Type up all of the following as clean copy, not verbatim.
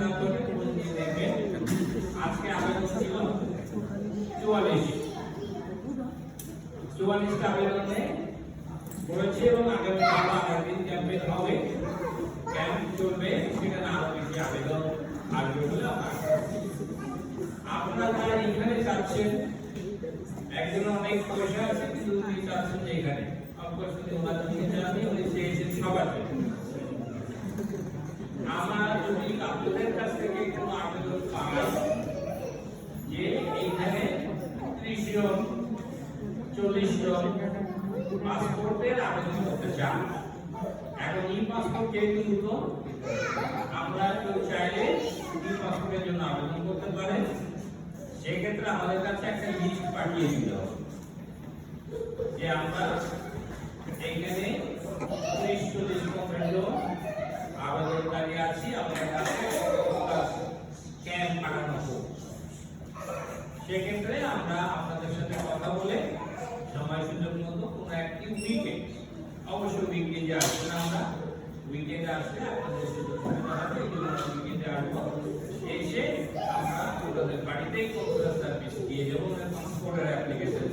না করে পুরো দিয়ে দেখবেন আজকে আবেদন ছিল 44টা আবেদনে করেছে এবং আগামী দিন ক্যাম্পেইন হবে, ক্যাম্প চলবে, সেখানে আরো বেশি আবেদন আসবে বলে আপনারা এখানে চাচ্ছেন। একজন অনেক পয়সা আছে কিন্তু উনি চাচ্ছেন যে এখানে অবশ্যই ওনার জানি উনি চেয়েছেন সবার আমার যদি আপনাদের কাছ থেকে কোনো আবেদন পাই যে এইখানে 30 জন 40 জন পাসপোর্টের আবেদন করতে চান, এখন ই পাসপোর্ট যেহেতু নতুন আমরা কেউ চাইলে ই পাসপোর্টের জন্য আবেদন করতে পারেন। সেক্ষেত্রে আমাদের কাছে একটা লিস্ট পাঠিয়ে দিতে হবে যে আমরা এখানে 30-40 জন আবেদনকারী আছি, আমাদের কাছে ক্যাম্প পাঠানো হোক। সেক্ষেত্রে আমরা আপনাদের সাথে কথা বলে সময় সুযোগ মতো কোনো একটি উইকেন্ড, অবশ্যই উইকেন্ডে আসবেন, আমরা উইকেন্ডে আসলে আপনাদের সুযোগ সুবিধা হবে। এই জন্য উইকেন্ডে আসবো, এসে আমরা আপনাদের বাড়িতেই কম্পিউটার সার্ভিস দিয়ে যাবো, পাসপোর্টের অ্যাপ্লিকেশন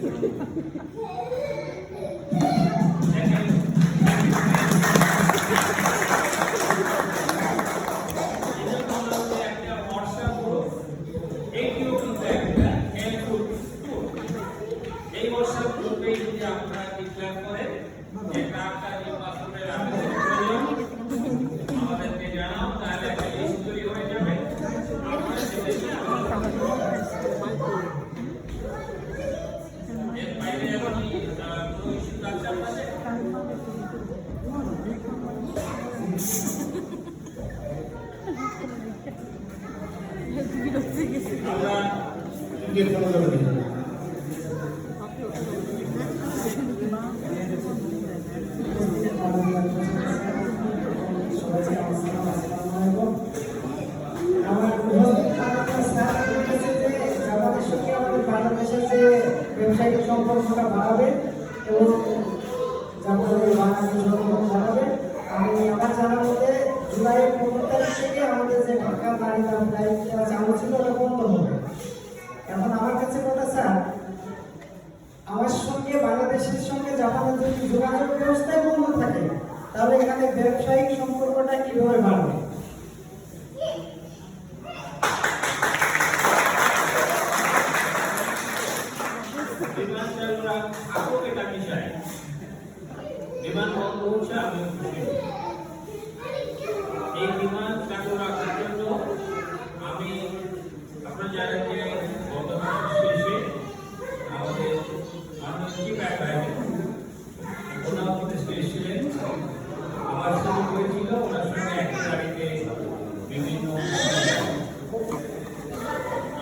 ব্যবসায়িক সম্পর্কটা বাড়াবে এবং বাড়াবে। আমি আমার জানার মধ্যে জুলাইয়ের 15 তারিখ থেকে আমাদের যে ঢাকা নারীদাম ফ্লাইট চালু ছিল ওটা বন্ধ হবে। এখন আমার কাছে কথা স্যার, আমার সঙ্গে বাংলাদেশের সঙ্গে জাপানের যদি যোগাযোগ ব্যবস্থায় বন্ধ থাকে তাহলে এখানে ব্যবসায়িক সম্পর্কটা কিভাবে বাড়বে? বিমান বন্ধ হচ্ছে, আমি এই বিমান চালু রাখার জন্য আমি আপনার জানেন যে গত মাসের শেষে আমাদের মাননীয় ওনার উপদেষ্টা এসেছিলেন, আমার সাথে হয়েছিল, ওনার সঙ্গে এক গাড়িতে বিভিন্ন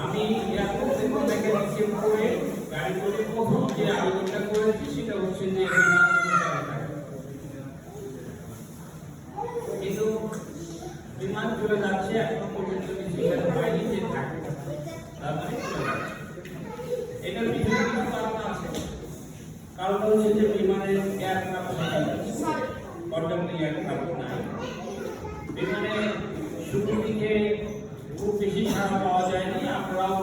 আমি এয়ারপোর্ট থেকে ওনাকে রিসিভ করে গাড়ি করে প্রথম যে আবেদনটা করেছি সেটা হচ্ছে যে কিন্তু বিমান চলে যাচ্ছে, এখন পর্যন্ত সেখানে হয়নি যে থাকে, তার মানে এটার পিছনে কিছু কারণ আছে। কারণ হচ্ছে যে বিমানের এয়ারক্রাফট কন্ট্যাক্টিং এয়ারক্রাফট নাই, বিমানে শুরুর দিকে খুব বেশি সাড়া পাওয়া যায়নি। আমরাও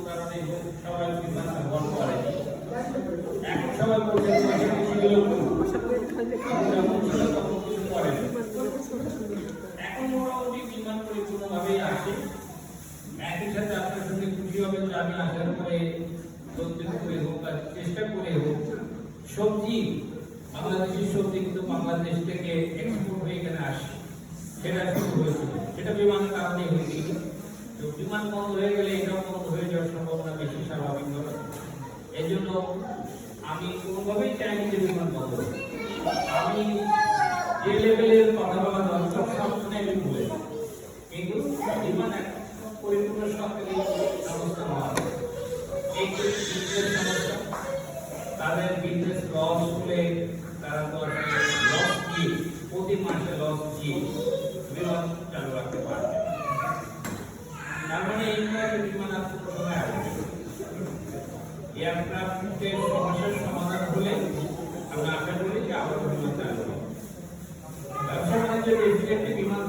কারণে সবাই বিমান ব্যবহার করেনি, এখন সবাই বলছে এখন মোটামুটি বিমান পরিপূর্ণভাবেই আসে। একই সাথে আপনার সঙ্গে খুশি হবেন যে আমি আসার পরে করে হোক বা চেষ্টা করে হোক সবজি, বাংলাদেশি সবজি কিন্তু বাংলাদেশ থেকে এক্সপোর্ট হয়ে এখানে আসে, সেটা শুরু হয়েছিল, সেটা বিমানের কারণে হয়েছিল। তো বিমান বন্ধ হয়ে গেলে এটাও বন্ধ হয়ে যাওয়ার সম্ভাবনা বেশি স্বাভাবিক হবে। এই জন্য আমি কোনোভাবেই চাইনি যে বিমান বন্ধ হবে। আমি যে লেভেলের কথা বলা দরকার সবসময় আমি বলে, কিন্তু বিমান পরিপূর্ণ সরকারি ব্যবস্থা হওয়া, এই সমস্যা তাদের বিজনেস লস হলে তারা তো লস কি প্রতি মাসে লস কি বিমান চালু রাখতে পারবে। তার মানে এই বিমান আসতে সময় আসবে, এয়ারক্রাফটের সমস্যার সমাধান হলে আমরা আশা করি যে আবার বিমান চালু হবে। ব্যবসা বাণিজ্য বিমান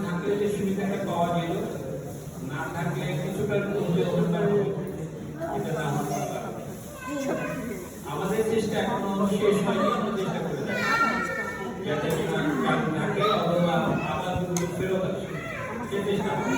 এখনো শেষ হয়নি, আমরা চেষ্টা করে যাচ্ছি যাতে কাজ থাকে অথবা আবার ফেরত আসে সে চেষ্টা করি।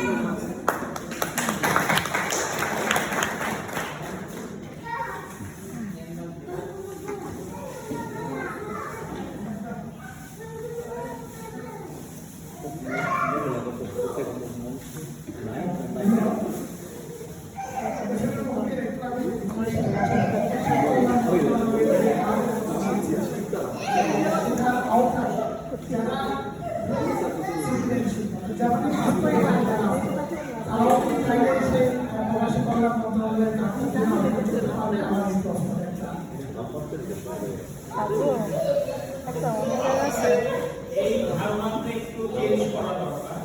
এই ধারণাটা একটু চেঞ্জ করা দরকার।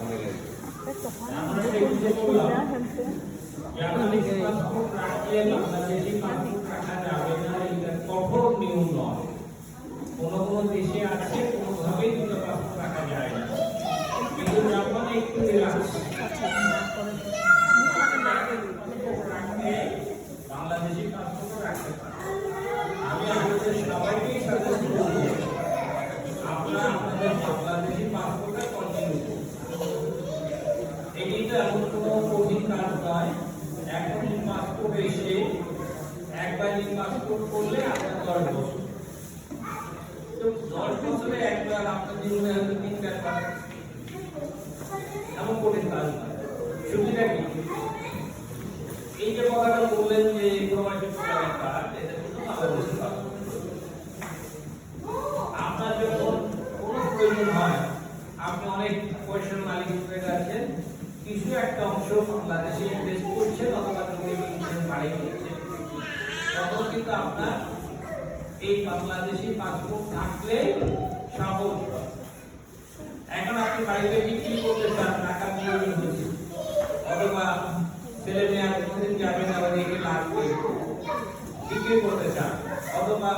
আমরা দেখতে পেলাম যে বাংলাদেশি পাসপোর্ট রাখলে বাংলাদেশি পাসপোর্ট রাখা যাবে না, এটা কঠোর নিয়ম নয়। কোনো কোনো দেশে আছে কোনোভাবেই দুটো পাসপোর্ট রাখা যায় না, কিন্তু জাপানে একটু রিল্যাক্স। বাংলাদেশি পাসপোর্ট রাখতে পারে। আমি আপনাদের সবাইকেই সাজেস্ট করব আপনারা আপনাদের বাংলাদেশি পাসপোর্টে কন্টিনিউ করুন। এইটা কোনো কঠিন কাজ নয়। এখন পাসপোর্ট এসে একবার পাসপোর্ট করলে আপনার 10 বছর, তো 10 বছরে একবার আপনার জীবনে হয়তো 3-4 বার, এমন কঠিন কাজ নয়। সুবিধা কি? এই যে কথাটা বললেন যে প্রবাসী প্রোগ্রামের কাজ, এটা কিন্তু বাংলাদেশি পাসপোর্ট। আপনার যখন কোনো প্রয়োজন হয়, আপনি অনেক পয়সার মালিক হয়ে যাচ্ছেন, কিছু একটা অংশ বাংলাদেশে ইনভেস্ট করছেন অথবা বাড়ি করছেন, তখন কিন্তু আপনার এই বাংলাদেশি পাসপোর্ট থাকলে সহজ হয়। এখন আপনি বাড়িতে বিক্রি করতে চান, টাকা প্রয়োজন হচ্ছে, অথবা ছেলে মেয়ে আর কোনদিন যাবে না, ওদেরকে লাগবে, বিক্রি করতে চান, অথবা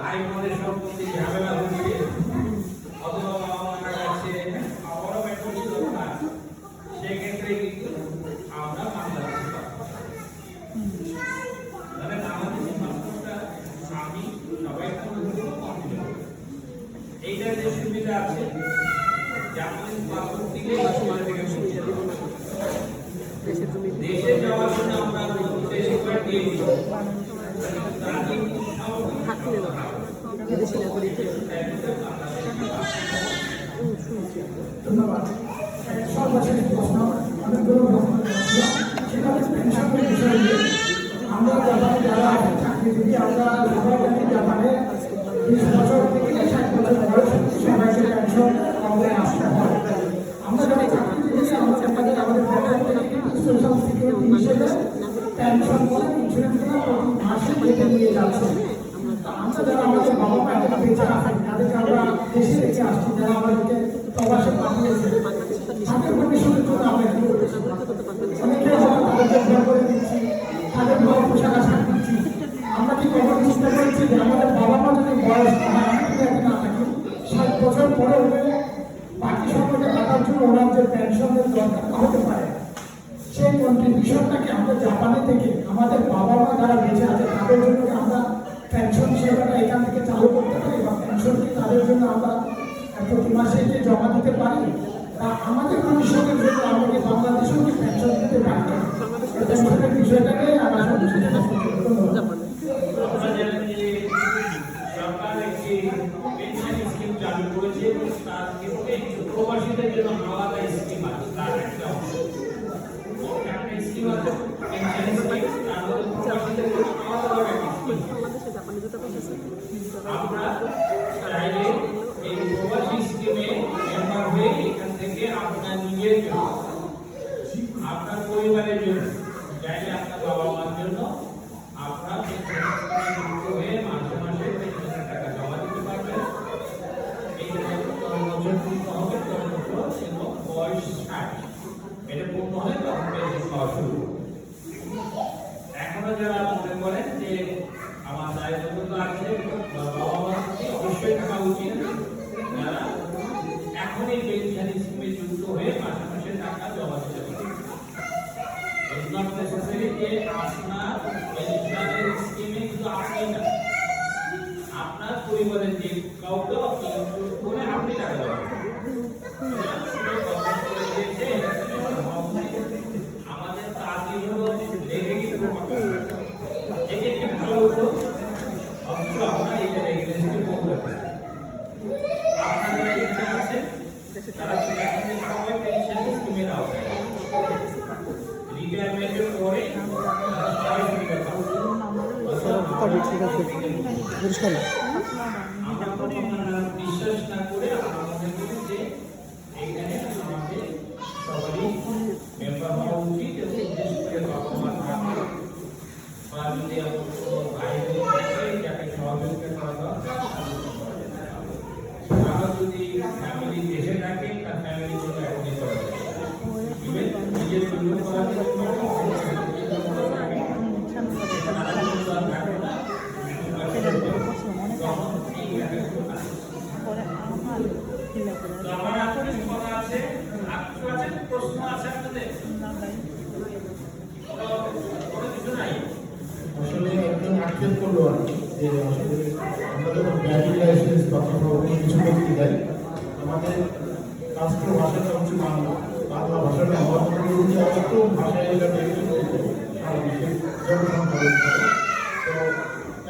ভাই বোনের সম্পত্তি ঝামেলা হচ্ছে, অথবা বাবা মারা গেছে, বড় একটা দরকার, সেক্ষেত্রে কিন্তু আমরা বাংলাদেশি পাসপোর্ট, মানে বাংলাদেশি পাসপোর্টটা আমি সবাই এইটার যে সুবিধা আছে, জাপানি পাসপোর্ট থেকে দেশে যাওয়ার জন্য আমরা দেশে করে দিয়ে দিই, ধন্যবাদ। সর্বশেষ প্রশ্ন, আমি পেনশনের বিষয় নিয়ে আমরা জাপানে যারা চাকরিজীবী, আমরা সবাই জানি জাপানে 20 বছর থেকে 60 বছর বয়স সবাইকে পেনশন আমাদের আসতে হয়। আমরা যারা চাকরিজীবী আমাদের বেতন থেকে সোশ্যাল সিকিউরিটি হিসেবে পেনশন করে ইন্স্যুরেন্সগুলো প্রতি মাসে কেটে নিয়ে যাচ্ছে। আমরা যারা আমাদের বাবা মা এখন বেঁচে আছেন, তাদেরকে আমরা দেশে রেখে আসছি, যারা আমাদেরকে প্রবাসে পাঠিয়েছে, তাদের ভবিষ্যতের জন্য আমরা কি করছি? অনেকে হয়তো তাদেরকে ঘর করে দিচ্ছি, তাদের ঘর পোশাক আশাক দিচ্ছি। আমরা কি কখনো চিন্তা করেছি যে আমাদের বাবা মা যদি বয়স না থাকি, 60 বছর পরে বাকি সময়টা কাটার জন্য ওনার যে পেনশনের দরকার হতে পারে, সেই কন্ট্রিবিউশনটাকে আমরা জাপানে থেকে আমাদের বাবা মা যারা বেঁচে আছে তাদের জন্য আমরা পেনশন সেবাটা এখান থেকে চালু করতে পারি, বা পেনশন কি তাদের জন্য আমরা প্রতি মাসে যে জমা দিতে পারি, বা আমাদের ভবিষ্যতের জন্য আমাদের বাংলাদেশেও কি পেনশন দিতে পারি? পেনশনের বিষয়টাকে আমরা সরকার একটি পেনশন স্কিম চালু করেছে, তার ক্ষেত্রে প্রবাসীদের জন্য আলাদা স্কিম আছে, তার একটা অংশ স্কিম আছে পেনশন স্কিম, তার মধ্যে প্রবাসীদের জন্য আলাদা একটা স্কিম। আমরা চাইলে এই প্রবাসী স্কিমে মেম্বার হয়ে এখান থেকে আপনার নিজের জন্য, আপনার পরিবারের জন্য, চাইলে আপনার বাবা মার জন্য আপনার যুক্ত হয়ে মাসে মাসে পেনশনের টাকা জমা দিতে পারবেন। এই বছর পূর্ণ হবে, এবং বয়স 60, এটা পূর্ণ হলে তখন পেনশন পাওয়া শুরু। এখনো যারা মনে করেন যে আমার দায়িত্ব আছে, বাবা মা অবশ্যই থাকা উচিত, যারা এখনই পেনশন স্কিমে যুক্ত হয়ে মাসে মাসে টাকা পরিবারের যে কাউকে করে আপনি টাকা দেবেন। আমাদের কাজই হলো লেগে গেছে এটি একটি ভালো হলো অবশ্য আপনার এটা রেগুলেশন করবেন। আপনারা ইচ্ছা আছে তারা সবাই পেনশন স্কিমের আওতায় রিটায়ারমেন্টের পরে আমরা বিশ্বাস না করে আমরা মনে করি যে এইখানে আমাদের সবারই মেম্বার হওয়া উচিত এবং বিশেষ করে বাবা মা থাকে বা যদি আমার কোনো ভাই বোন থাকে যাকে সহযোগিতা করা দরকার আমরা যদি ফ্যামিলি দেশে থাকে তার ফ্যামিলির জন্য এখনই করা যায় নিজের জন্য করার জন্য প্রশ্ন আছে আপনাদের? আসলে একজন আক্ষেপ করলো আর কি যে আসলে আমরা যখন ড্রাইভিং লাইসেন্স বা কোনো কিছু করতে যাই আমাদের রাষ্ট্র ভাষাটা হচ্ছে বাংলা। বাংলা ভাষাটা হওয়ার জন্য যদি আমরা তো ভাষায় এটা ব্যবহার করতে সারা বিশ্বে জনসংখ্যা রয়েছে। তো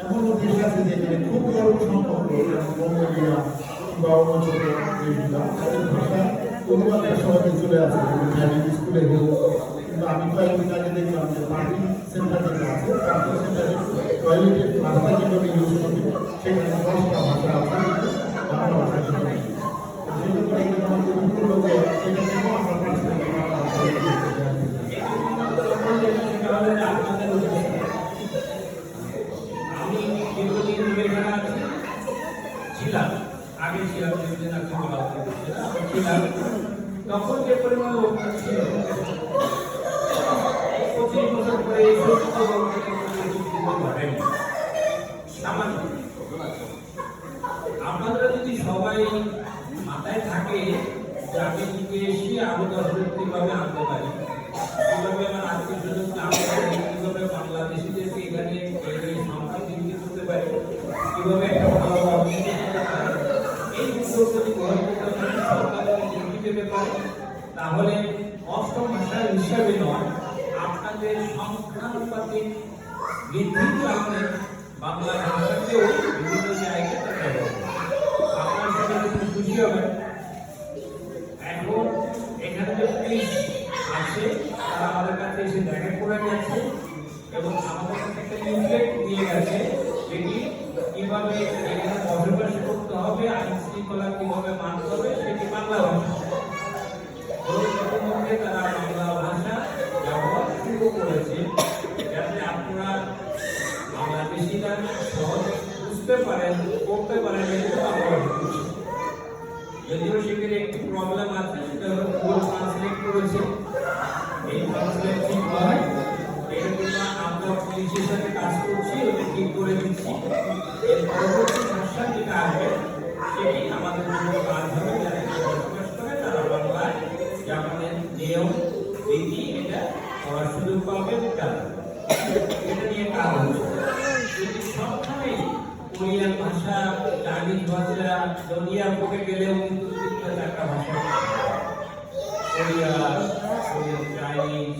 এমনও দেশ আছে যেখানে খুব বড় সংখ্যক লোক যেমন মঙ্গোলিয়া কিংবা অন্য ছোট দেশগুলো তাদের ভাষা অনুবাদটা সহজে চলে আসে ড্রাইভিং স্কুলে হোক কিংবা আমি কয়েকদিন আগে দেখলাম যে পার্কিং সেন্টার যেটা আছে পার্কিং সেন্টারে টয়লেটের ভাষা যেভাবে ইউজ করবে সেখানে 10টা ভাষা আছে বাংলা ভাষা হিসেবে সেটা করে আমাদের উত্তর লোকে সেটা থেকেও আমরা পার্সোনালি বাংলা ভাষা আমি দীর্ঘদিন এখানে ছিলাম, আগে ছিলাম ছিলাম তখন যে পরিমাণ লোক ছিল 25 বছর পরে এই ঘটেনি সামান্য। আপনারা যদি সবাই মাথায় থাকে যে আমি বিদেশি আরো 10 কিভাবে আনতে পারি, কিভাবে আমার আত্মীয় স্বজনকে আনতে পারি, কিভাবে বাংলাদেশিদেরকে এখানে এই সংখ্যা বৃদ্ধি করতে পারি, কিভাবে একটা ভালো অর্থনীতি করতে পারি, এই উদ্যোগ যদি গ্রহণ করতে পারি সরকারের দৃষ্টি পেতে পারে তাহলে অষ্টম ভাষা হিসাবে নয় আপনাদের সংখ্যানুপাতিক বৃদ্ধির কারণে বাংলা ভাষাতেও বিভিন্ন জায়গায় আপনার সাথে খুব খুশি হবেন। এখন এখানে যে পুলিশ আছে তারা আমাদের কাছে এসে দেখা করে গেছে এবং আমাদের কাছে একটা লিফলেট দিয়ে গেছে যেটি কিভাবে এখানে বসবাস করতে হবে, আইন শৃঙ্খলা কিভাবে মানতে হবে সেটি বাংলা ভাষা মধ্যে তারা বাংলা ভাষা ব্যবহার শুরু করেছে যাতে আপনারা বাংলাদেশিরা সহজ বুঝতে পারেন করতে পারেন। যদিও সেখানে একটি প্রবলেম আছে সেটা হলো ভুল ট্রান্সলেট করেছে, এই ট্রান্সলেট ঠিক হয় এটা কিন্তু আমরা পুলিশের সাথে কাজ করছি ওটা ঠিক করে দিচ্ছি। এর পরবর্তী ভাষা যেটা আসবে সেটি আমাদের জন্য কাজ হবে যারা বসবাস করে তারা বাংলায় জাপানের নিয়ম রীতি এটা করার সুযোগ পাবে এটা নিয়ে কাজ হচ্ছে। যদি সবসময় কোরিয়ান ভাষা, চাইনিজ ভাষা, দুনিয়া বুকে গেলেও কিন্তু 3-4টা ভাষা কোরিয়া, চাইনিজ,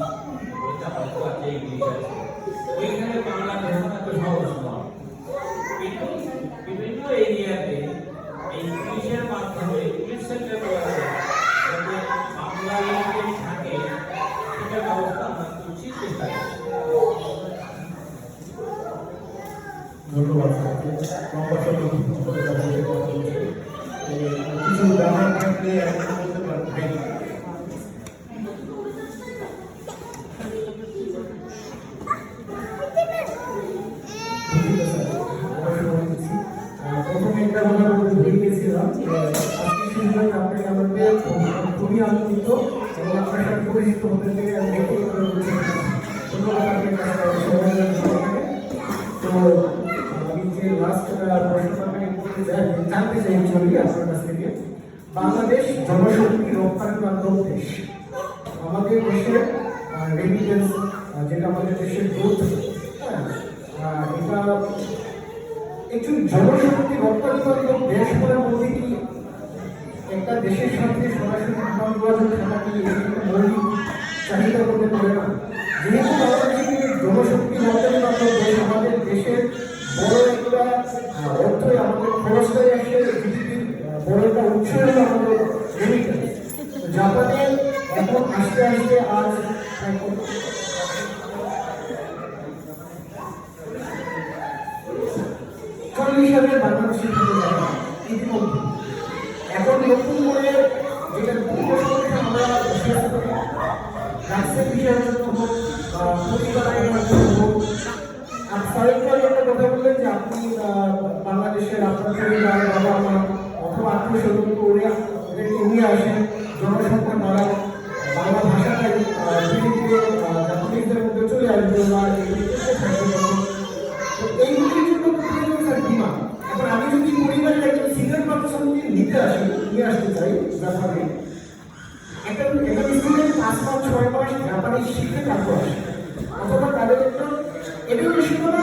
আছে ইংলিশ আছে, ওইখানে বাংলা ভাষা তো সহজ নয়। কিন্তু বিভিন্ন এরিয়াতে এই পুলিশের মাধ্যমে পুলিশ সেন্টার যাতে বাংলা ল্যাঙ্গুয়েজ থাকে সেটা ব্যবস্থা আমরা করছি, চেষ্টা করছি। ধন্যবাদ। কিছু উদাহরণ থাকলে এখন বলতে পারবেন। প্রথমে একটা কথা বলতে ভুলে গেছিলাম, আজকে সুন্দর আপনাকে আমাকে খুবই আনন্দিত এবং আপনার সাথে পরিচিত হতে পেরে আমি ব্যক্তিগতভাবে ধন্যবাদ আপনার কাছে। তো আমি যে লাস্ট প্রশ্ন আপনাকে জানতে চাই আপনার কাছ থেকে, বাংলাদেশ জনশক্তি রপ্তানিকারক দেশ, আমাদের দেশের রেমিটেন্স যেটা আমাদের দেশের গ্রোথ, এটা একজন জনশক্তি রপ্তানি দেশের সাথে সরাসরি বিমান যোগাযোগ থাকাটি মৌলিক চাহিদা করতে পারে না। যেহেতু বাংলাদেশের জনশক্তি রপ্তানি মাত্র দেশ, আমাদের দেশের বড় একটা অর্থই আমাদের খরচটাই আসে জিডিপির বড় একটা উৎস হলো আমাদের রেমিটেন্স। জাপানে এখন আস্তে আস্তে আজ 40 সালে বাংলাদেশের ইতিমধ্যে এখন নতুন করে যেটা আমরা রাষ্ট্রের বিষয়ের জন্য হোক পরিবারের মাধ্যমে হোক। আর সাইকেল একটা কথা বললেন যে আপনি বাংলাদেশের আপনার পরিবার বাবা মা অথবা আত্মীয় স্বজন ওদেরকে নিয়ে আসেন, জনসংখ্যা বাড়ায়, বাংলা ভাষাটাই ধীরে ধীরে জাপানিজদের মধ্যে চলে আসবে বা এইগুলির জন্য প্রয়োজন স্যার বিমা। এখন আমি যদি পরিবারের একজন সিনিয়র পার্সনকে নিতে নিয়ে আসতে চাই জাপানে, একটা স্টুডেন্ট 5 মাস 6 মাস জাপানি শিখে তারপর আসে, অথবা তাদের একটা এডুকেশনাল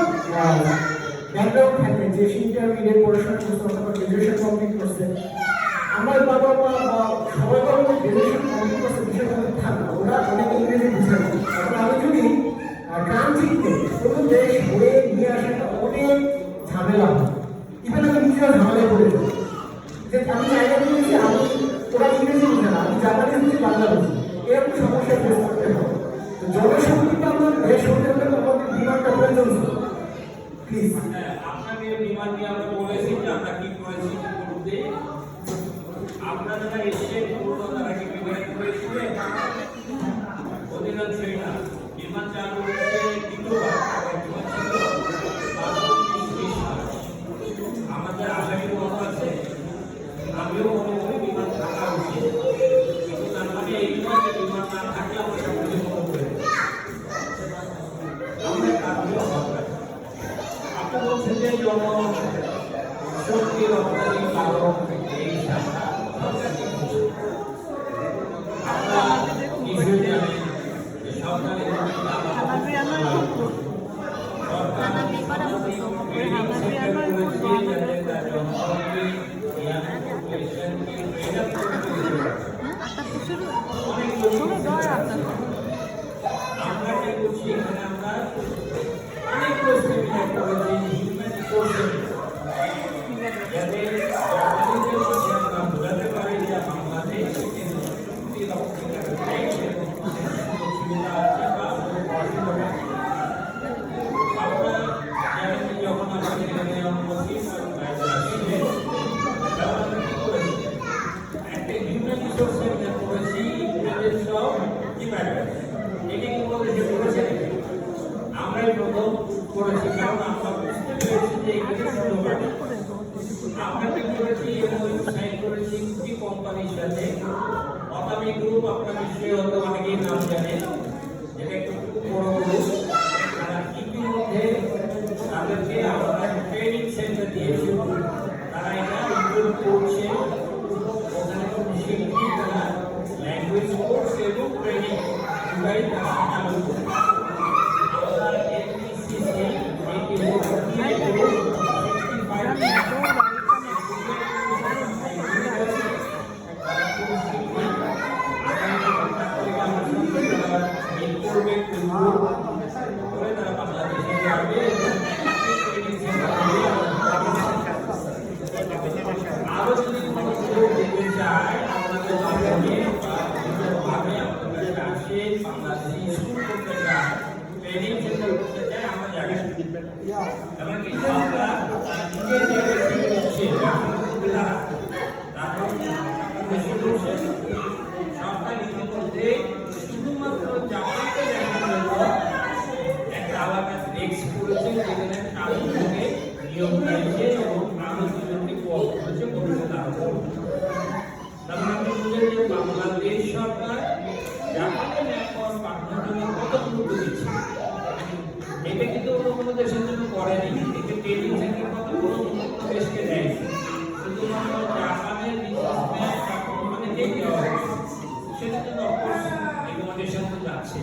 ব্যাকগ্রাউন্ড থাকে যে সে ইন্টারমিডিয়েট পড়াশোনা করছে অথবা গ্রাজুয়েশন কমপ্লিট করছে। আমার বাবা মা বা সবাই বাবা গ্রাজুয়েশন কমপ্লিট করছে বিষয়টা থাকে, ওরা অনেক ইংরেজি বুঝে না। এখন আমি যদি ট্রানজিটে কোনো দেশ ঘুরে নিয়ে আসাটা অনেক ঝামেলা হয়, ইভেন আমি নিজেও ঝামেলায় পড়ে যাই যে আমি জায়গা দিয়েছি, আমি ওরা ইংরেজি বুঝে না, আমি জাপানি বুঝি বাংলা বুঝি, এরকম সমস্যা ফেস করতে হবে। তো জনশক্তিটা আমার দেশ হতে হলে আমাদের বিমানটা প্রয়োজন ছিল। প্লিজ আপনাকে বিমান নিয়ে আমরা বলেছি যে আমরা কি করেছি করতে, আপনারা যারা এসে পুরো তারা কি বিমান করেছিলেন অধিকাংশই না। বিমান চালু হচ্ছে দ্বিতীয়বার, বিমান ছিল আমাদের আশাকে মনে আছে, আমিও মনে করি বিমান থাকা উচিত, কিন্তু তার মানে এই নয় যে বিমান না থাকলে আমরা সকলে মনে করি আমাদের কাজগুলো হবে। আপনি বলছেন যে জনশক্তি রপ্তানি কারণ এই শাখা আমরা নিজে জানি যে সরকারের আমরা কি করছি এখানে, আমরা অনেক প্রস্তুতি করেছি হিউম্যান রিসোর্সের যাতে জাপানিদের সাথে আমরা বোঝাতে পারি যে বাংলাদেশ যখন আমাদের একটা হিউম্যান রিসোর্সের করেছি ইন্টারনেট অফ ডিপার্টমেন্ট, এটা কি বলতে করেছে আমরাই প্রথম করেছি, কারণ আমরা বুঝতে পেরেছি যে এখানে সুযোগ আছে। আমরা কি করেছি সাইন করেছি কি কোম্পানির সাথে অতামি গ্রুপ, আপনার নিশ্চয়ই হয়তো অনেকেই নাম জানেন, এটা একটু বড় গ্রুপ। ইতিমধ্যে তাদেরকে আমরা ট্রেনিং সেন্টার দিয়েছি, তারা এটা ইমপ্রুভ করছে, ওখানে শিল্পী তারা ল্যাঙ্গুয়েজ কোর্স এবং ট্রেনিং দুটাই তারা চালু করছে। আরো যদি কোনো সুযোগ দিতে চায় আপনাদের মাধ্যমে ভাবে আপনাদের কাছে বাংলাদেশি স্কুল করতে চায়, ট্রেনিং সেন্টার করতে চায়, আমরা জায়গা দিবেন এবং কি আমরা নিজের জায়গায় হচ্ছে সরকার ইতিমধ্যে শুধুমাত্র জাপানকে দেখার জন্য একটা আলাদা ডেস্ক করেছে, যেখানে কাজগুলোকে নিয়োগ দিয়েছে এবং আরো দুজনকে করেছে ভবিষ্যৎ আরো তারপর আপনি বুঝলেন যে বাংলাদেশ সরকার জাপানের ম্যানপাওয়ার পাঠানোর জন্য কত গুরুত্ব দিচ্ছে। এটা কিন্তু অন্য কোনো দেশের জন্য করেনি, একে ট্রেনিং সেন্টার কত কোনো দেশকে দেয়নি, শুধুমাত্র জাপানের বিজনেসম্যান বা কোম্পানিকেই দেওয়া হয়েছে। সেটা কিন্তু অফকোর্স রিকমেন্ডেশন তো যাচ্ছে।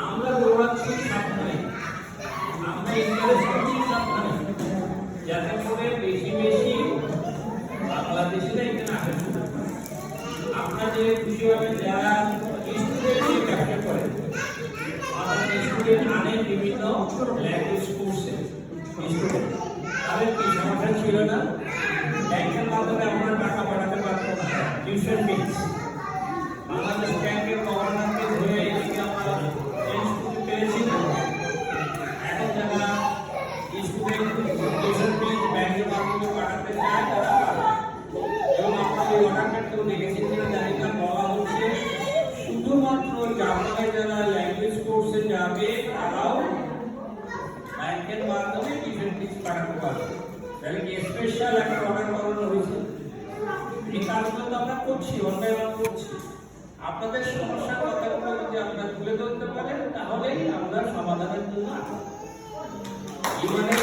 আমরা দৌড়াচ্ছি সাবধানে, আমরা ইনকারেজ করছি সাবধানে, যাতে করে বেশি বেশি বাংলাদেশিরা আসেন। আপনাদের খুশি হবে যারা স্টুডেন্ট ব্যবসা করে, আমাদের স্টুডেন্ট আনে বিভিন্ন ল্যাঙ্গুয়েজ কোর্সে স্টুডেন্ট, তাদের কি সমস্যা ছিল না? ব্যাংকের মাধ্যমে আমরা টাকা পাঠাতে পারবো না, টিউশন ফিস বাংলাদেশ ব্যাংকের গভর্নরকে ধরে এদিকে আমরা চেঞ্জ করতে পেরেছি না। এখন যারা স্টুডেন্ট টিউশন ফিস ব্যাংকের মাধ্যমে পাঠাতে চায় তারা পারে। এবং আপনাদের অর্ডারটা কেউ দেখেছেন কিনা জানি না, বলা হচ্ছে শুধুমাত্র জাপানে যারা ল্যাঙ্গুয়েজ কোর্সে যাবে তারাও ব্যাংকের মাধ্যমে টিউশন ফিস পাঠাতে পারবে। তাহলে কি স্পেশাল একটা অর্ডার করানো হয়েছে? এই কাজগুলো তো আমরা করছি, অনলাইন করছি। আপনাদের সমস্যার কথাগুলো যদি আপনারা তুলে ধরতে পারেন তাহলেই আমরা সমাধানের জন্য জীবনের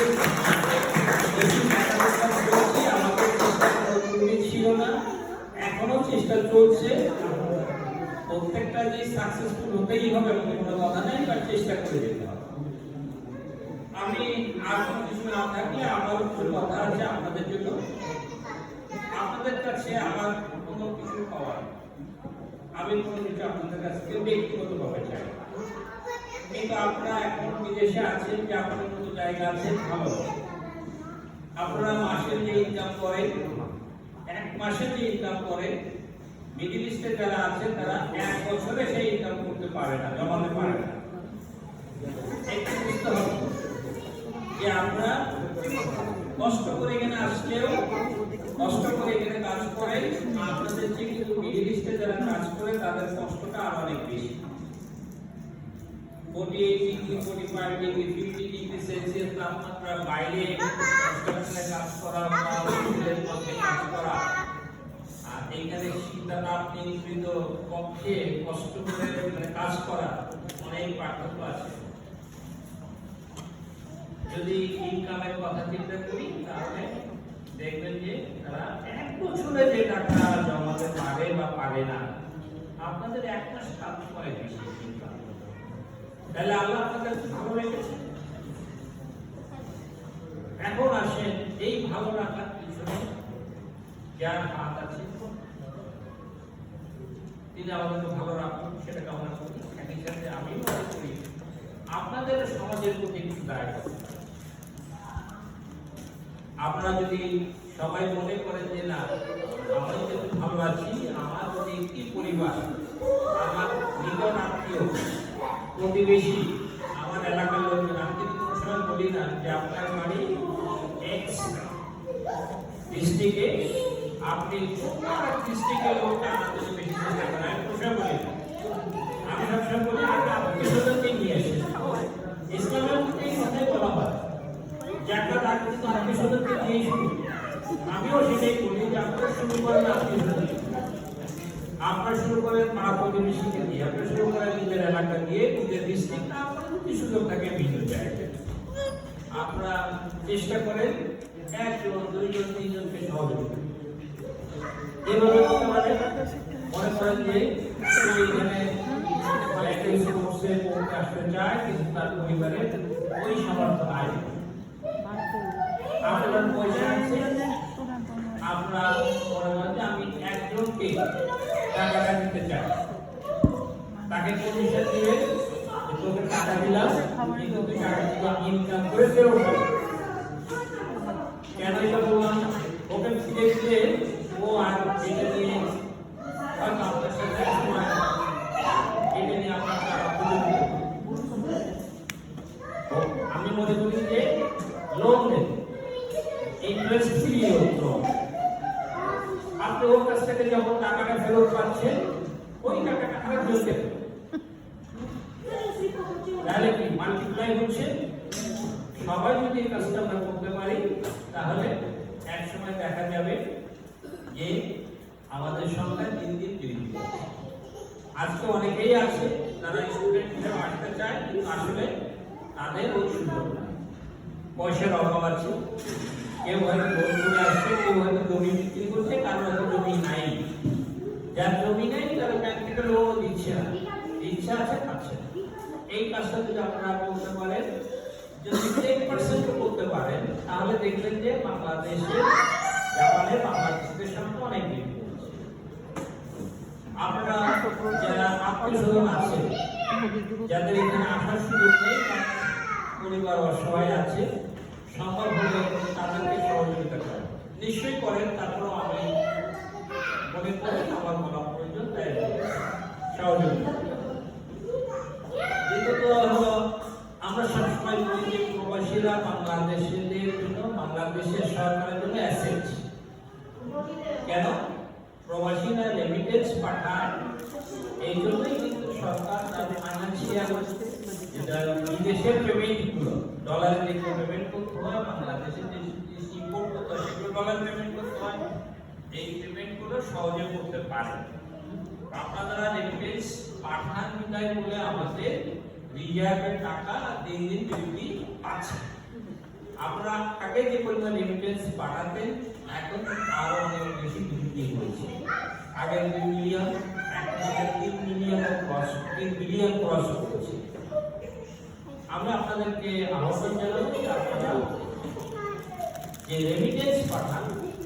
বেশি চলছি, আমাদের চেষ্টা করা ছিল না, এখনো চেষ্টা চলছে। প্রত্যেকটা যে সাকসেসফুল হতেই হবে এমন কোনো কথা নেই, বা চেষ্টা করে যেতে হবে। আমি আর কোনো কিছু না থাকলে আমার কিছু কথা আছে আপনাদের জন্য। আপনাদের কাছে আমার কোনো কিছু পাওয়ার, আমি কোনো কিছু আপনাদের কাছ থেকে ব্যক্তিগতভাবে চাই, কিন্তু আপনারা এখন বিদেশে আছেন, যে আপনাদের মতো জায়গা আছে ভালো, আপনারা মাসের যে ইনকাম করেন, এক মাসে যে ইনকাম করেন, মিডল ইস্টে যারা আছে তারা এক বছরে সেই ইনকাম করতে পারে না, জমাতে পারে না। একটু বুঝতে হবে যে আমরা কষ্ট করে এখানে আসলেও, কষ্ট করে এখানে কাজ করে আপনাদের যে কিন্তু মিডল ইস্টে যারা কাজ করে তাদের কষ্টটা আরো অনেক বেশি। 48 ডিগ্রি, 45 ডিগ্রি, 50 ডিগ্রি সেলসিয়াস তাপমাত্রা বাইরে কনস্ট্রাকশনে কাজ করা বা ফুলের মধ্যে কাজ করা, আর এইখানে শীতাতাপ নিয়ন্ত্রিত কক্ষে কষ্ট করে কাজ করা, অনেক পার্থক্য আছে। যদি ইনকামের কথা চিন্তা করি তাহলে দেখবেন যে তারা এক বছরে যে টাকা জমাতে পারে বা পারে না, আপনাদের এক মাস কাজ করে বেশি ইনকাম। তাহলে আল্লাহ আপনাদের ভালো রেখেছে। এখন আসেন এই ভালো রাখার পিছনে যার হাত আছে তিনি আমাদেরকে ভালো রাখুন, সেটা কামনা করি। একই সাথে আমি মনে করি আপনাদের সমাজের প্রতি কিছু দায়িত্ব। আপনারা যদি সবাই মনে করেন যে না আমি যেহেতু ভালো আছি, আমার যদি একটি পরিবার, আমার নিকট আত্মীয়, প্রতিবেশী, আমার এলাকার লোকজন, আমি কিন্তু কোনো সময় বলি না যে আপনার বাড়ি এক্স ডিস্ট্রিক্টে, আপনি ডিস্ট্রিক্টের লোকটা আমাদের বেশি চেষ্টা করেন, আমি কোনো সময় বলি না। আমি সবসময় বলি আত্মীয়স্বজনকে নিয়ে আসি। ইসলামের মধ্যে এই কথাই বলা হয় যে একটা ডাক্তার কিন্তু আত্মীয়স্বজনকে নিয়েই শুরু। আমিও সেটাই বলি যে আপনারা শুরু করেন আত্মীয়স্বজন, আপনারা শুরু করেন পাড়া প্রতিবেশীকে দিয়ে, আপনারা শুরু করেন নিজের এলাকা দিয়ে, নিজের ডিস্ট্রিক্ট, আপনার যদি সুযোগ থাকে ভিন্ন জায়গায় আপনারা চেষ্টা করেন একজন, দুইজন, তিনজনকে সহযোগিতা এভাবে করতে পারেন। মনে করেন যে এখানে একটা কোর্সে পড়তে আসতে চায় কিন্তু তার পরিবারের ওই সামর্থ্য নাই, আপনার পয়সা আছে, আপনার মনে করেন যে আমি একজনকে টাকাটা দিতে চাই, তাকে কমিশন দিবে, তোকে টাকা দিলাম কিন্তু তুই টাকাগুলো ইনকাম করে ফেরত হবে। কেন এটা বললাম? ওকে ফিরে ফিরে ও আর এটা নিয়ে হয়তো আপনার সাথে সময় এটা নিয়ে আপনার টাকা তুলে দিবে। আমি মনে করি যে লোন নেন, ইন্টারেস্ট ফ্রি লোন। আপনি ওর কাছ থেকে যখন টাকাটা ফেরত পাচ্ছেন ওই টাকাটা ফেরত দিতে, তাহলে কি মাল্টিপ্লাই হচ্ছে। সবাই যদি এই কাজটা আমরা করতে পারি তাহলে এক সময় দেখা যাবে যে আমাদের সংখ্যা দিন দিন বৃদ্ধি পাচ্ছে। আজকে অনেকেই আছে তারা স্টুডেন্ট হিসেবে আসতে চায় কিন্তু আসলে তাদের ওই সুযোগ নাই, পয়সার অভাব আছে। কেউ হয়তো লোন করে আসছে, কেউ হয়তো জমি বিক্রি করছে, কারো হয়তো জমি নাই। যার জমি নেই তারা ব্যাংক থেকে লোনও দিচ্ছে না, ইচ্ছা আছে খাচ্ছে না। এই কাজটা যদি আপনারা করতে পারেন, যদি 10% করতে পারেন তাহলে দেখবেন যে বাংলাদেশে জাপানে বাংলাদেশের সঙ্গে অনেক আপনারা যারা আত্মীয়-স্বজন আছেন, যাদের এখানে আসার সুযোগ নেই, পরিবার অসহায় আছে, সম্ভব হলে তাদেরকে সহযোগিতা করেন। নিশ্চয়ই করেন, তারপরেও আমি মনে করি আমার বলা প্রয়োজন, তাই সহযোগিতা। দ্বিতীয়ত হলো, আমরা সবসময় বলি যে প্রবাসীরা বাংলাদেশিদের জন্য, বাংলাদেশের সরকারের জন্য অ্যাসেট। কেন? প্রবাসীরা রেমিটেন্স পাঠায়, এই জন্যই কিন্তু সরকার তার ফাইন্যান্সিয়াল বিদেশের পেমেন্টগুলো, ডলারে যেগুলো পেমেন্ট করতে হয়, বাংলাদেশে যে ইম্পোর্ট করতে হয় সেগুলো ডলার পেমেন্ট করতে হয়, এই পেমেন্টগুলো সহজে করতে পারে। আপনারা রেমিটেন্স পাঠান বিদায় বলে আমাদের রিজার্ভের টাকা দিন দিন বৃদ্ধি পাচ্ছে। আপনারা আগে যে পরিমাণ রেমিটেন্স পাঠাতেন, এখন আরো অনেক বেশি বৃদ্ধি হয়েছে। আগে 2 মিলিয়ন, এখন 3 বিলিয়ন ক্রস করেছে। আমরা আপনাদেরকে আহ্বান জানাবো আপনারা যে রেমিটেন্স পাঠান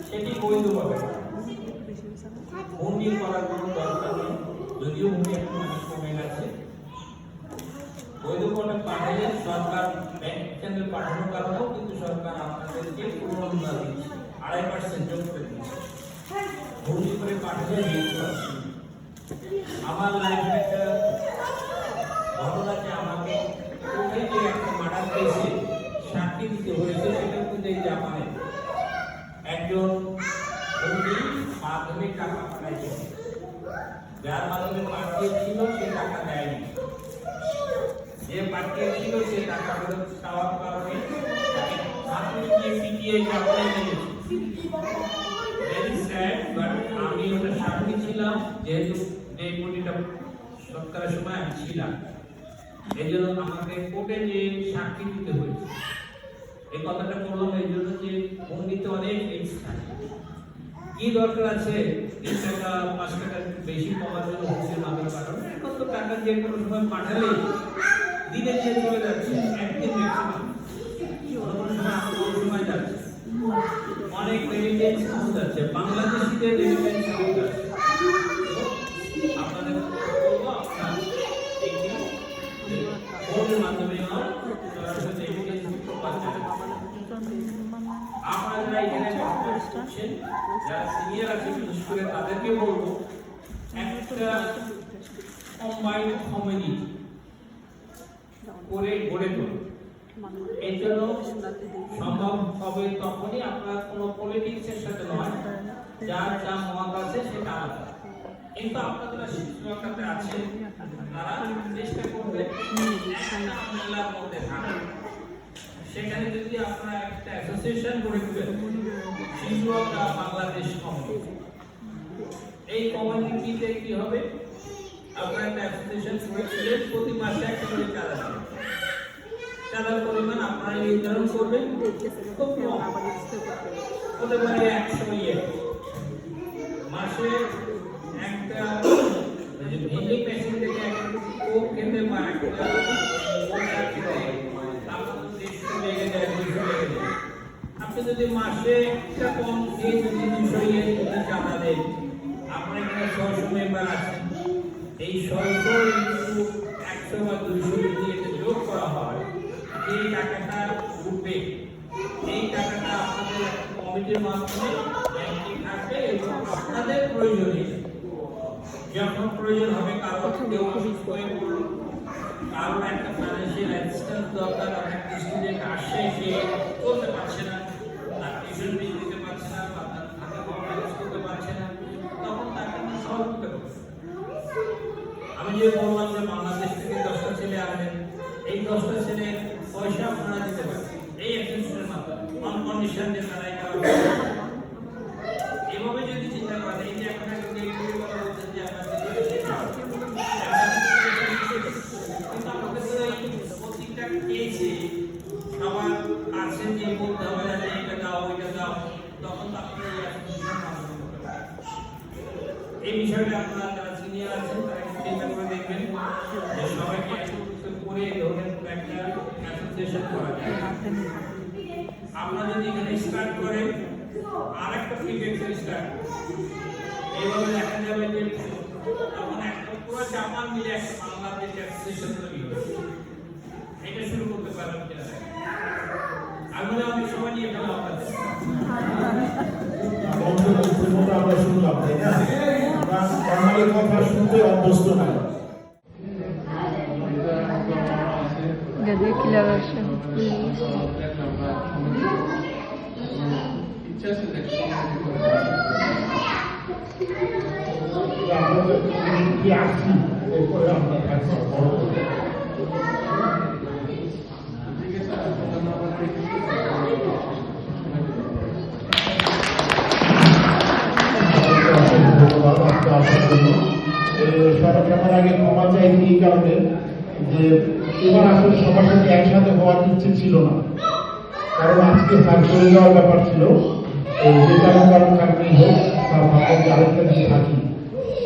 সেটি বৈধভাবে হুন্ডি করার কোনো দরকার নেই, যদিও হুন্ডি এখন অনেক কমে গেছে। বৈধভাবে পাঠালে সরকার ব্যাংক চ্যানেল পাঠানোর কারণেও কিন্তু সরকার আপনাদেরকে পুনরুদ্ধার দিচ্ছে, 2.5% যোগ করে দিচ্ছে। হুন্ডি করে পাঠালে আমার লাইফে একটা ঘটনাতে আমাকে কোথায় যে একটা মার্ডার কেসে সাক্ষী দিতে হয়েছে, সেটা কিন্তু এই জাপানে একজন মাধ্যমিক টাকা পাঠাইছে, যার মাধ্যমে পাঠিয়েছিল সে টাকা দেয়নি, যে পাঠিয়েছিল সে টাকা ফেরত চাওয়ার কারণে পিটিয়ে জাপানে গেছে। ভেরি স্যাড, বাট আমি ওটা সাক্ষী ছিলাম, যেহেতু এই কোটিটা সরকারের সময় আমি ছিলাম, এই জন্য আমাকে কোর্টে যে সাক্ষী দিতে হয়েছে। এই কথাটা বললাম এই জন্য যে পণ্ডিতে অনেক রিস্ক থাকে। কি দরকার আছে 3 টাকা 5 টাকা বেশি পাওয়ার জন্য হচ্ছে আমাদের কারণে? এখন তো টাকা যে কোনো সময় পাঠালে দিনে দিয়ে চলে যাচ্ছে, একদিন ম্যাক্সিমাম, কোনো সময় যাচ্ছে। অনেক রেমিটেন্স কমে যাচ্ছে, বাংলাদেশিদের রেমিটেন্স কমে যাচ্ছে। আপনাদের বলবো আপনারা ফোনের মাধ্যমে সরাসরি রেমিটেন্স পাচ্ছেন। আপনারা এখানে করছেন, যারা সিনিয়র আছে বিশেষ করে তাদেরকে বলবো একটা কম্বাইন্ড কমিউনিটি করে গড়ে তুলুন। এই জন্য সম্ভব হবে তখনই, আপনার কোনো পলিটিক্সের সাথে নয়, যার যা মত আছে সেটা আলাদা। কিন্তু আপনারা শিক্ষকতাতে আছেন, তারা চেষ্টা করবে মেলার মধ্যে থাকা। সেখানে যদি আপনারা একটা অ্যাসোসিয়েশন গড়ে তুলেন, শিশুরা বাংলাদেশ কমিউনিটি, এই কমিউনিটিতে কি হবে, আপনারা একটা অ্যাসোসিয়েশন গড়ে তুলে প্রতি মাসে একটা করে চাঁদা দেবেন। চাঁদার পরিমাণ আপনারা নির্ধারণ করবেন, খুব কম হতে পারে 100 ইয়ে। মাসে একটা ভেন্ডিং মেশিন থেকে কোক খেতে বা একটা আপনি যদি মাসে একটা কম দিয়ে যদি 200 ইয়ে চাঁদা দেন, আপনার এখানে 600 মেম্বার আছেন, এই 600 ইনটু 100 বা 200 যদি এটা যোগ করা হয়, এই টাকাটা উঠবে। এই টাকাটা আপনাদের কমিটির মাধ্যমে ব্যাংকে থাকবে এবং আপনাদের প্রয়োজনে যখন প্রয়োজন হবে, কারো কেউ অসুস্থ হয়ে পড়ল, কারো একটা ফাইন্যান্সিয়াল অ্যাসিস্ট্যান্স দরকার, অনেক স্টুডেন্ট আসে সে চলতে পারছে না, তার টিউশন ফিস দিতে পারছে না, বা তার খাতা ম্যানেজ করতে পারছে না, তখন তাকে সহযোগিতা করতে। আমি যে বললাম যে বাংলাদেশ থেকে 10টা ছেলে আসবেন, এই 10টা ছেলে পয়সা আপনারা দিতে পারেন এই অ্যাসোসিয়েশনের মাধ্যমে, অন কন্ডিশন যে তারা এটা এভাবে যদি চিন্তা করেন। এই যে এখন একটা কথা বলছেন যে আপনাদের কিন্তু আমাদের তো এই প্রত্যেকটা কেসে সবার আছে যে বলতে হবে না যে এটা দাও ওইটা দাও, তখন তো আপনারা এই অ্যাসোসিয়েশন মাধ্যমে করতে পারেন। এই বিষয়টা আপনারা যারা সিনিয়র আছেন তারা একটু চিন্তা করে দেখবেন যে সবাইকে একত্রিত করে এই ধরনের একটা অ্যাসোসিয়েশন করা যায়। আপনারা যদি এখানে স্টার্ট করেন, আরেকটা ফ্রি স্টার্ট, এইভাবে দেখা যাবে যে তখন একটা পুরো জাপান মিলে একটা বাংলাদেশ অ্যাসোসিয়েশন তৈরি হয়েছে। এটা শুরু করতে পারলাম কিনা আমি মনে হয় অনেক সময় নিয়ে ফেলা আপনাদের। আমরা শুনলাম, তাই না? আমরা বাঙালির কথা শুনতে অভ্যস্ত নাই। Gadekiler aşağı. আমরা কি আসছি, এরপরে আমরা থাকছি। সবার আগে ক্ষমা চাই এই কারণে যে এবার আসলে সবার সাথে একসাথে হওয়ার ইচ্ছে ছিল না, কারণ আজকে স্যার চলে যাওয়ার ব্যাপার ছিল। যে কারণেই হোক তার ভাবনা আরেকটা দিন থাকি।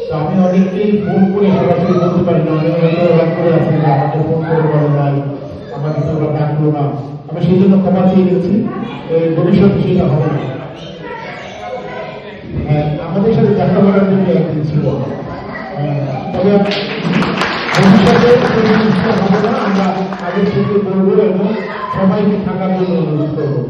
তো আমি অনেককেই ফোন করে সরাসরি বলতে পারি না, আমি হয়তো রাগ করে আছি যে আমাকে ফোন করে বলে নাই, আমাকে তো ওরা ডাকলো না। আমি সেই জন্য ক্ষমা চেয়ে গেছি, ভবিষ্যতে সেটা হবে না। আমাদের সাথে দেখা করার জন্য একদিন ছিল, তবে ভবিষ্যতে হবে না। আমরা আগে থেকে বলবো এবং সবাইকে থাকার জন্য অনুরোধ করবো।